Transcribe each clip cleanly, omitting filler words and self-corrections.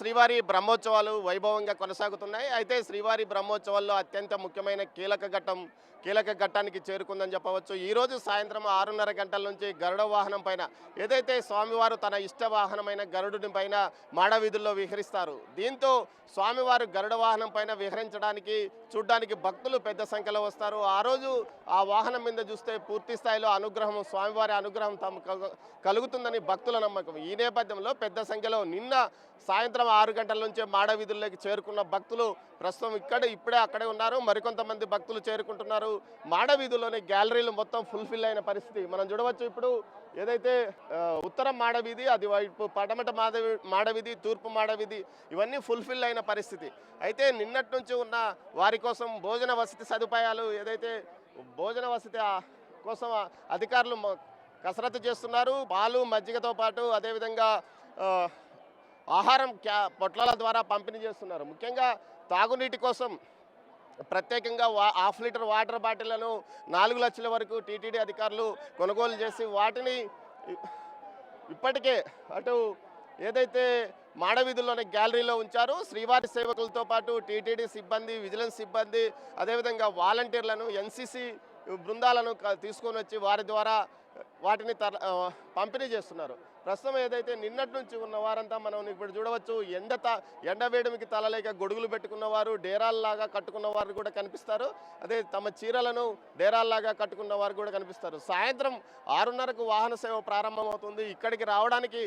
శ్రీవారి బ్రహ్మోత్సవాలు వైభవంగా కొనసాగుతున్నాయి. అయితే శ్రీవారి బ్రహ్మోత్సవాల్లో అత్యంత ముఖ్యమైన కీలక ఘట్టానికి చేరుకుందని చెప్పవచ్చు. ఈరోజు సాయంత్రం 6:30 గంటల నుంచి గరుడ వాహనం పైన ఏదైతే స్వామివారు తన ఇష్ట వాహనమైన గరుడుని పైన మాడవీధుల్లో విహరిస్తారు. దీంతో స్వామివారు గరుడ వాహనం పైన విహరించడానికి చూడ్డానికి భక్తులు పెద్ద సంఖ్యలో వస్తారు. ఆ రోజు ఆ వాహనం మీద చూస్తే పూర్తి స్థాయిలో అనుగ్రహం, స్వామివారి అనుగ్రహం తమకు కలుగుతుందని భక్తుల నమ్మకం. ఈ నేపథ్యంలో పెద్ద సంఖ్యలో నిన్న సాయంత్రం 6 గంటల నుంచే మాడవీధుల్లోకి చేరుకున్న భక్తులు ప్రస్తుతం ఇప్పుడే అక్కడే ఉన్నారు. మరికొంతమంది భక్తులు చేరుకుంటున్నారు. మాడవీధుల్లోని గ్యాలరీలు మొత్తం ఫుల్ఫిల్ అయిన పరిస్థితి మనం చూడవచ్చు. ఇప్పుడు ఏదైతే ఉత్తరం మాడవీధి, అది వైపు పడమట మాడవీధి, తూర్పు మాడవీధి ఇవన్నీ ఫుల్ఫిల్ అయిన పరిస్థితి. అయితే నిన్నటి నుంచి ఉన్న వారి కోసం భోజన వసతి సదుపాయాలు, ఏదైతే భోజన వసతి కోసం అధికారులు కసరత్తు చేస్తున్నారు. పాలు మజ్జిగతో పాటు అదేవిధంగా ఆహారం పొట్లాల ద్వారా పంపిణీ చేస్తున్నారు. ముఖ్యంగా తాగునీటి కోసం ప్రత్యేకంగా 1/2 లీటర్ వాటర్ బాటిళ్లను 4 లక్షల వరకు టీటీడీ అధికారులు కొనుగోలు చేసి వాటిని ఇప్పటికే అటు ఏదైతే మాడవీధుల్లోని గ్యాలరీలో ఉంచారు. శ్రీవారి సేవకులతో పాటు టీటీడీ సిబ్బంది, విజిలెన్స్ సిబ్బంది, అదేవిధంగా వాలంటీర్లను, ఎన్సీసీ బృందాలను తీసుకొని వచ్చి వారి ద్వారా వాటిని పంపిణీ చేస్తున్నారు. ప్రస్తుతం ఏదైతే నిన్నటి నుంచి ఉన్న వారంతా మనం ఇప్పుడు చూడవచ్చు. ఎండవేడిమికి తలలేక గొడుగులు పెట్టుకున్న వారు, డేరాల్లాగా కట్టుకున్న వారు కూడా కనిపిస్తారు. అదే తమ చీరలను డేరాల్లాగా కట్టుకున్న వారు కూడా కనిపిస్తారు. సాయంత్రం 6:30కు వాహన సేవ ప్రారంభమవుతుంది. ఇక్కడికి రావడానికి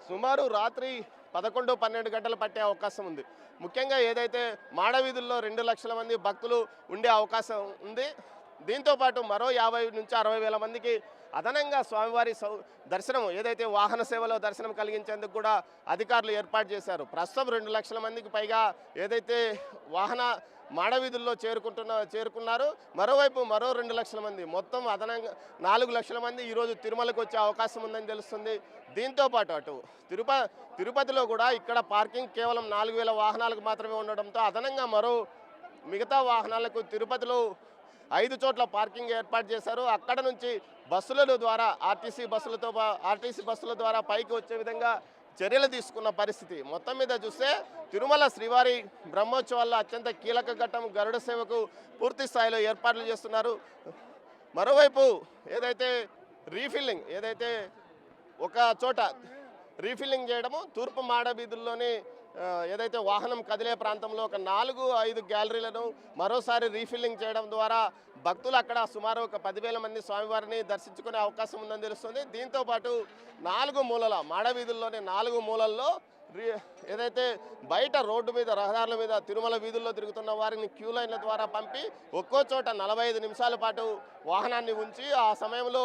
సుమారు రాత్రి 11-12 గంటలు పట్టే అవకాశం ఉంది. ముఖ్యంగా ఏదైతే మాడవీధుల్లో 2 లక్షల మంది భక్తులు ఉండే అవకాశం ఉంది. దీంతోపాటు మరో 50 నుంచి 60 వేల మందికి అదనంగా స్వామివారి దర్శనం, ఏదైతే వాహన సేవలో దర్శనం కలిగించేందుకు కూడా అధికారులు ఏర్పాటు చేశారు. ప్రస్తుతం 2 లక్షల మందికి పైగా ఏదైతే మాడవీధుల్లో చేరుకున్నారు. మరోవైపు మరో 2 లక్షల మంది, మొత్తం అదనంగా 4 లక్షల మంది ఈరోజు తిరుమలకు వచ్చే అవకాశం ఉందని తెలుస్తుంది. దీంతోపాటు అటు తిరుపతిలో కూడా ఇక్కడ పార్కింగ్ కేవలం 4,000 వాహనాలకు మాత్రమే ఉండడంతో అదనంగా మిగతా వాహనాలకు తిరుపతిలో 5 చోట్ల పార్కింగ్ ఏర్పాటు చేశారు. అక్కడ నుంచి బస్సుల ద్వారా ఆర్టీసీ బస్సుల ద్వారా పైకి వచ్చే విధంగా చర్యలు తీసుకున్న పరిస్థితి. మొత్తం మీద చూస్తే తిరుమల శ్రీవారి బ్రహ్మోత్సవాల్లో అత్యంత కీలక ఘట్టం గరుడ సేవకు పూర్తి స్థాయిలో ఏర్పాట్లు చేస్తున్నారు. మరోవైపు ఏదైతే ఒక చోట రీఫిల్లింగ్ చేయడము, తూర్పు మాడవీధుల్లోని ఏదైతే వాహనం కదిలే ప్రాంతంలో ఒక 4-5 గ్యాలరీలను మరోసారి రీఫిల్లింగ్ చేయడం ద్వారా భక్తులు అక్కడ సుమారు ఒక 10,000 మంది స్వామివారిని దర్శించుకునే అవకాశం ఉందని తెలుస్తుంది. దీంతోపాటు 4 మూలల మాడవీధుల్లోని 4 మూలల్లో ఏదైతే బయట రోడ్డు మీద, రహదారుల మీద, తిరుమల వీధుల్లో తిరుగుతున్న వారిని క్యూ లైన్ల ద్వారా పంపి ఒక్కో చోట 45 నిమిషాల పాటు వాహనాన్ని ఉంచి ఆ సమయంలో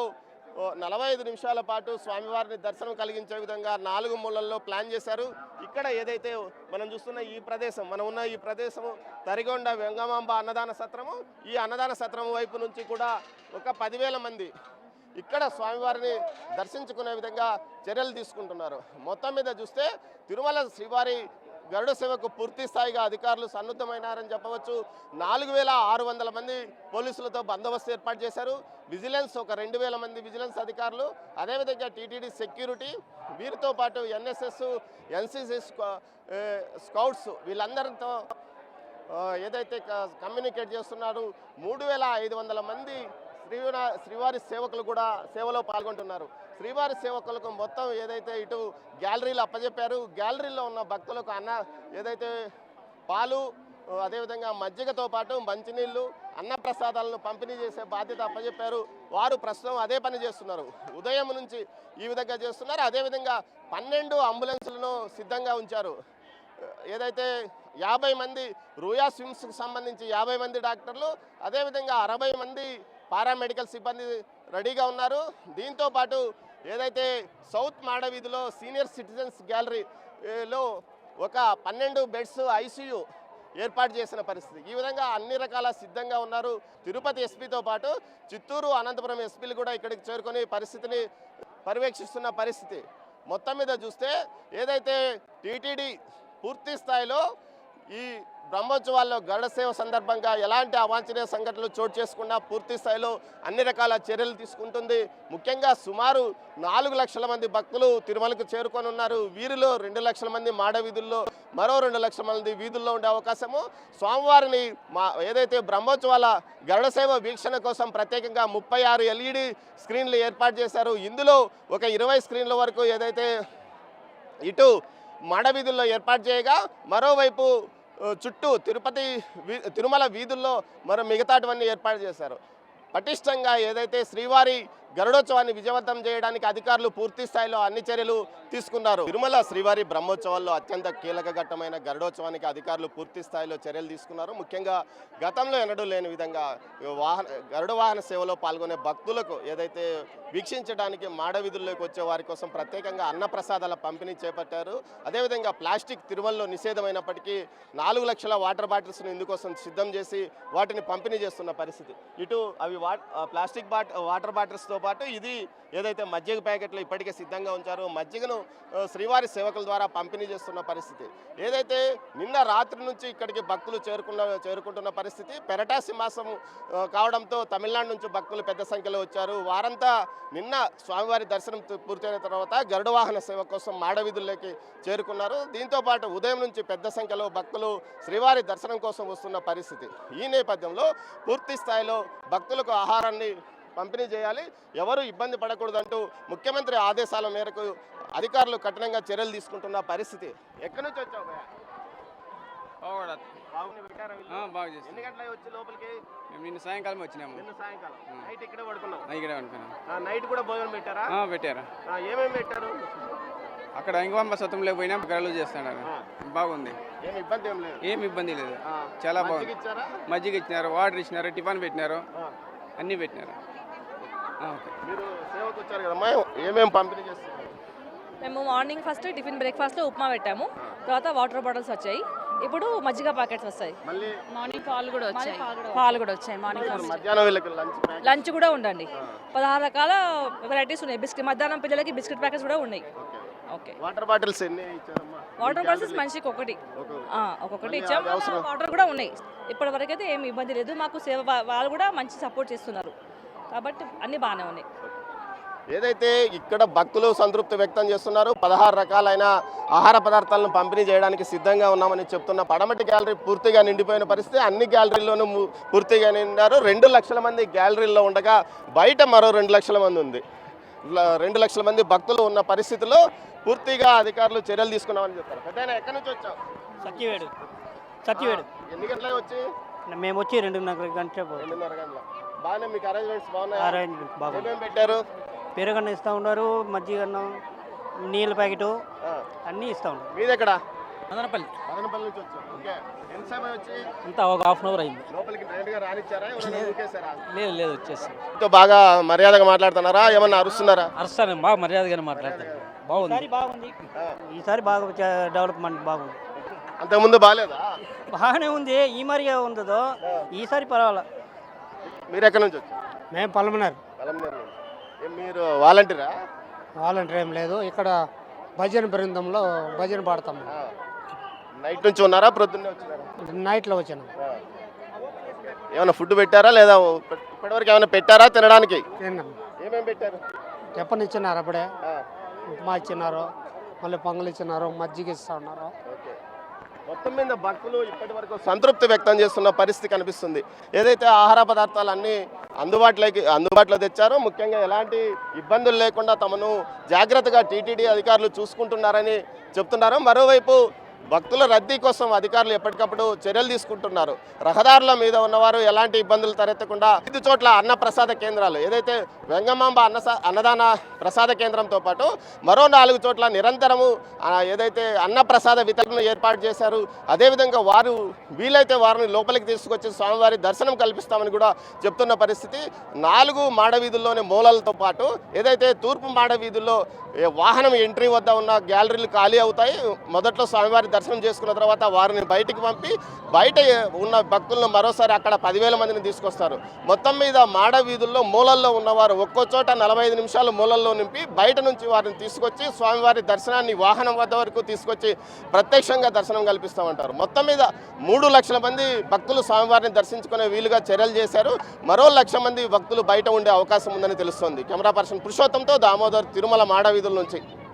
45 నిమిషాల పాటు స్వామివారిని దర్శనం కలిగించే విధంగా 4 మూలల్లో ప్లాన్ చేశారు. ఇక్కడ ఏదైతే మనం చూస్తున్న ఈ ప్రదేశము తరిగొండ వెంగమాంబ అన్నదాన సత్రము. ఈ అన్నదాన సత్రం వైపు నుంచి కూడా ఒక 10,000 మంది ఇక్కడ స్వామివారిని దర్శించుకునే విధంగా చర్యలు తీసుకుంటున్నారు. మొత్తం మీద చూస్తే తిరుమల శ్రీవారి గరుడ సేవకు పూర్తి స్థాయిగా అధికారులు సన్నద్ధమైనారని చెప్పవచ్చు. 4,600 మంది పోలీసులతో బందోబస్తు ఏర్పాటు చేశారు. విజిలెన్స్ ఒక 2,000 మంది విజిలెన్స్ అధికారులు, అదేవిధంగా టీటీడీ సెక్యూరిటీ, వీరితో పాటు ఎన్ఎస్ఎస్, ఎన్సీసీ స్కౌట్స్ వీళ్ళందరితో ఏదైతే కమ్యూనికేట్ చేస్తున్నారు. 3,500 మంది శ్రీవారి సేవకులు కూడా సేవలో పాల్గొంటున్నారు. శ్రీవారి సేవకులకు మొత్తం ఏదైతే ఇటు గ్యాలరీలు అప్పచెప్పారు, గ్యాలరీలో ఉన్న భక్తులకు ఏదైతే పాలు, అదేవిధంగా మజ్జిగతో పాటు మంచినీళ్ళు, అన్నప్రసాదాలను పంపిణీ చేసే బాధ్యత అప్పచెప్పారు. వారు ప్రస్తుతం అదే పని చేస్తున్నారు. ఉదయం నుంచి ఈ విధంగా చేస్తున్నారు. అదేవిధంగా 12 అంబులెన్సులను సిద్ధంగా ఉంచారు. ఏదైతే 50 మంది రూయా స్విమ్స్కి సంబంధించి 50 మంది డాక్టర్లు, అదేవిధంగా 60 మంది పారామెడికల్ సిబ్బంది రెడీగా ఉన్నారు. దీంతోపాటు ఏదైతే సౌత్ మాడవీధిలో సీనియర్ సిటిజన్స్ గ్యాలరీలో ఒక 12 బెడ్స్ ఐసీయూ ఏర్పాటు చేసిన పరిస్థితి. ఈ విధంగా అన్ని రకాల సిద్ధంగా ఉన్నారు. తిరుపతి ఎస్పీతో పాటు చిత్తూరు, అనంతపురం ఎస్పీలు కూడా ఇక్కడికి చేరుకొని పరిస్థితిని పర్యవేక్షిస్తున్న పరిస్థితి. మొత్తం మీద చూస్తే ఏదైతే టీటీడీ పూర్తి స్థాయిలో ఈ బ్రహ్మోత్సవాల్లో గరుడ సేవ సందర్భంగా ఎలాంటి అవాంఛనీయ సంఘటనలు చోటు చేసుకున్నా పూర్తి స్థాయిలో అన్ని రకాల చర్యలు తీసుకుంటుంది. ముఖ్యంగా సుమారు 4 లక్షల మంది భక్తులు తిరుమలకు చేరుకొని ఉన్నారు. వీరిలో 2 లక్షల మంది మాడ వీధుల్లో, మరో 2 లక్షల మంది వీధుల్లో ఉండే అవకాశము. స్వామివారిని ఏదైతే బ్రహ్మోత్సవాల గరుడ సేవ వీక్షణ కోసం ప్రత్యేకంగా 36 LED స్క్రీన్లు ఏర్పాటు చేశారు. ఇందులో ఒక 20 స్క్రీన్ల వరకు ఏదైతే ఇటు మాడ వీధుల్లో ఏర్పాటు చేయగా, మరోవైపు చుట్టూ తిరుమల వీధుల్లో మిగతాటివన్నీ ఏర్పాటు చేశారు. పటిష్టంగా ఏదైతే శ్రీవారి గరుడోత్సవాన్ని విజయవంతం చేయడానికి అధికారులు పూర్తి స్థాయిలో అన్ని చర్యలు తీసుకున్నారు. తిరుమల శ్రీవారి బ్రహ్మోత్సవాల్లో అత్యంత కీలక ఘట్టమైన గరుడోత్సవానికి అధికారులు పూర్తి స్థాయిలో చర్యలు తీసుకున్నారు. ముఖ్యంగా గతంలో ఎన్నడూ లేని విధంగా గరుడ వాహన సేవలో పాల్గొనే భక్తులకు ఏదైతే వీక్షించడానికి మాడ వీధుల్లోకి వచ్చే వారి కోసం ప్రత్యేకంగా అన్నప్రసాదాల పంపిణీ చేపట్టారు. అదేవిధంగా ప్లాస్టిక్ తిరుమలలో నిషేధమైనప్పటికీ 4 లక్షల వాటర్ బాటిల్స్ను ఇందుకోసం సిద్ధం చేసి వాటిని పంపిణీ చేస్తున్న పరిస్థితి. ఇటు అవి ప్లాస్టిక్ వాటర్ బాటిల్స్తో పాటు ఇది ఏదైతే మజ్జిగ ప్యాకెట్లు ఇప్పటికే సిద్ధంగా ఉంచారో మజ్జిగను శ్రీవారి సేవకుల ద్వారా పంపిణీ చేస్తున్న పరిస్థితి. ఏదైతే నిన్న రాత్రి నుంచి ఇక్కడికి భక్తులు చేరుకుంటున్న పరిస్థితి. పెరటాసి మాసం కావడంతో తమిళనాడు నుంచి భక్తులు పెద్ద సంఖ్యలో వచ్చారు. వారంతా నిన్న స్వామివారి దర్శనం పూర్తయిన తర్వాత గరుడ వాహన సేవ కోసం మాడవీధుల్లోకి చేరుకున్నారు. దీంతో పాటు ఉదయం నుంచి పెద్ద సంఖ్యలో భక్తులు శ్రీవారి దర్శనం కోసం వస్తున్న పరిస్థితి. ఈ నేపథ్యంలో పూర్తి స్థాయిలో భక్తులకు ఆహారాన్ని పంపిణీ చేయాలి, ఎవరు ఇబ్బంది పడకూడదంటూ ముఖ్యమంత్రి ఆదేశాల మేరకు అధికారులు కఠినంగా చర్యలు తీసుకుంటున్న పరిస్థితి. ఎక్కడి నుంచి వచ్చావు? ఎన్ని గంటలకు వచ్చి లోపలికి? నిన్న సాయంకాలం వచ్చినాము. నిన్న సాయంకాలం నైట్ ఇక్కడే పడుకున్నాం. ఇక్కడే అనుకున్నాం. నైట్ కూడా భోజనం పెట్టారా? పెట్టారా. ఏమేమి పెట్టారు? అక్కడ ఇంకమ్మ సత్వంలో పోయినా గరలు చేస్తున్నారు. బాగుంది, ఏమి ఇబ్బంది ఏం లేదు. ఏమి ఇబ్బంది లేదు, చాలా బాగుంది. మజ్జిగ ఇచ్చినారు, వాటర్ ఇచ్చినారు, టిఫిన్ పెట్టినారు, అన్నీ పెట్టినారు. మీరు సేవకు వచ్చారు కదమ్మా, ఏమేమి పంపిణీ చేస్తున్నారు? మేము మార్నింగ్ ఫస్ట్ టిఫిన్ బ్రేక్ఫాస్ట్లో ఉప్మా పెట్టాము, తర్వాత వాటర్ బాటిల్స్ వచ్చాయి, ఇప్పుడు మజ్జిగ ప్యాకెట్స్ వస్తాయి, మార్నింగ్ పాలు కూడా వచ్చాయి. మార్నింగ్ మధ్యాహ్నం లంచ్ కూడా ఉండండి. 16 రకాల వెరైటీస్ ఉన్నాయి. మధ్యాహ్నం పిల్లలకి బిస్కెట్ ప్యాకెట్స్ కూడా ఉన్నాయి. ఓకే. వాటర్ బాటిల్స్ ఎన్ని ఇచ్చారమ్మా? వాటర్ బాటిల్స్ మనిషికి ఒక్కొక్కటి ఇచ్చాము. వాటర్ కూడా ఉన్నాయి. ఇప్పటి వరకు అయితే ఏమి ఇబ్బంది లేదు. మాకు సేవ వాళ్ళు కూడా మంచి సపోర్ట్ చేస్తున్నారు కాబట్టి అన్నీ బాగానే ఉన్నాయి. ఏదైతే ఇక్కడ భక్తులు సంతృప్తి వ్యక్తం చేస్తున్నారు. 16 రకాలైన ఆహార పదార్థాలను పంపిణీ చేయడానికి సిద్ధంగా ఉన్నామని చెప్తున్న పడమటి గ్యాలరీ పూర్తిగా నిండిపోయిన పరిస్థితి. అన్ని గ్యాలరీల్లోనూ పూర్తిగా నిండారు. 2 లక్షల మంది గ్యాలరీల్లో ఉండగా బయట మరో 2 లక్షల మంది ఉంది. 2 లక్షల మంది భక్తులు ఉన్న పరిస్థితిలో పూర్తిగా అధికారులు చర్యలు తీసుకున్నామని చెప్తారు. పెద్దయినా ఎక్కడి నుంచి వచ్చావు? సత్యవేడు. ఎన్ని గంటలకు వచ్చి? మేము వచ్చి 2:30 గంటల. బాగానే మీకు అరేంజ్మెంట్స్ బాగున్నాయి? అరేంజ్మెంట్ బాగుంది. ఏమేమి పెట్టారు? పెరుగన్నం ఇస్తూ ఉన్నారు, మజ్జిగన్నం, నీళ్ళ ప్యాకెట్ అన్నీ ఇస్తూ ఉన్నారు. మీది ఎక్కడ? మదనపల్లి నుంచి వచ్చాం. ఓకే. ఎంత సమయం వచ్చి? అంతా ఒక హాఫ్ అవర్ అయింది. లోపలికి డైరెక్ట్గా రానిచ్చారా? లేదు వచ్చేసి. బాగా మర్యాదగా మాట్లాడుతున్నారా? ఏమన్నా అరుస్తున్నారా? అరుస్తాను, బాగా మర్యాదగానే మాట్లాడతాను. బాగుంది. ఈసారి బాగా డెవలప్మెంట్ బాగుంది. అంతకుముందు బాగాలేదా? బాగానే ఉంది. ఈ మరిగా ఉందో ఈసారి పర్వాలేదు. మీరు ఎక్కడి నుంచి వచ్చారు? మేము పలమనేరు. మీరు వాలంటీరా? వాలంటీర్ ఏం లేదు, ఇక్కడ భజన బృందంలో భజన పాడతాము. నైట్ నుంచి ఉన్నారా? ప్రొద్దున్నే వచ్చినారా? నైట్లో వచ్చాను. ఏమైనా ఫుడ్ పెట్టారా లేదా? ఇప్పటివరకు ఏమైనా పెట్టారా తినడానికి? ఏమేమి పెట్టారు? చెప్పని ఇచ్చినారు, అప్పుడే ఉప్మా ఇచ్చినారు, మళ్ళీ పొంగల్ ఇచ్చినారు, మజ్జిగ ఇస్తా ఉన్నారు. మొత్తం మీద భక్తులు ఇప్పటి వరకు సంతృప్తి వ్యక్తం చేస్తున్న పరిస్థితి కనిపిస్తుంది. ఏదైతే ఆహార పదార్థాలు అన్నీ అందుబాటులో తెచ్చారో, ముఖ్యంగా ఎలాంటి ఇబ్బందులు లేకుండా తమను జాగ్రత్తగా టీటీడీ అధికారులు చూసుకుంటున్నారని చెప్తున్నారు. మరోవైపు భక్తుల రద్దీ కోసం అధికారులు ఎప్పటికప్పుడు చర్యలు తీసుకుంటున్నారు. రహదారుల మీద ఉన్నవారు ఎలాంటి ఇబ్బందులు తలెత్తకుండా 5 చోట్ల అన్న ప్రసాద కేంద్రాలు, ఏదైతే వెంగమాంబ అన్నదాన ప్రసాద కేంద్రంతో పాటు మరో 4 చోట్ల నిరంతరము ఏదైతే అన్న ప్రసాద వితరణ ఏర్పాటు చేశారు. అదేవిధంగా వీలైతే వారిని లోపలికి తీసుకొచ్చి స్వామివారి దర్శనం కల్పిస్తామని కూడా చెప్తున్న పరిస్థితి. 4 మాడవీధుల్లోని మూలలతో పాటు ఏదైతే తూర్పు మాడవీధుల్లో వాహనం ఎంట్రీ వద్ద ఉన్న గ్యాలరీలు ఖాళీ అవుతాయి. మొదట్లో స్వామివారి దర్శనం చేసుకున్న తర్వాత వారిని బయటికి పంపి బయట ఉన్న భక్తులను మరోసారి అక్కడ 10,000 మందిని తీసుకొస్తారు. మొత్తం మీద మాడ వీధుల్లో మూలల్లో ఉన్నవారు ఒక్కో చోట 45 నిమిషాలు మూలల్లో నింపి బయట నుంచి వారిని తీసుకొచ్చి స్వామివారి దర్శనాన్ని వాహనం వద్ద వరకు తీసుకొచ్చి ప్రత్యక్షంగా దర్శనం కల్పిస్తామంటారు. మొత్తం మీద 3 లక్షల మంది భక్తులు స్వామివారిని దర్శించుకునే వీలుగా చర్యలు చేశారు. మరో 1,00,000 మంది భక్తులు బయట ఉండే అవకాశం ఉందని తెలుస్తోంది. కెమెరా పర్సన్ పురుషోత్తంతో దామోదర్, తిరుమల మాడ వీధుల నుంచి.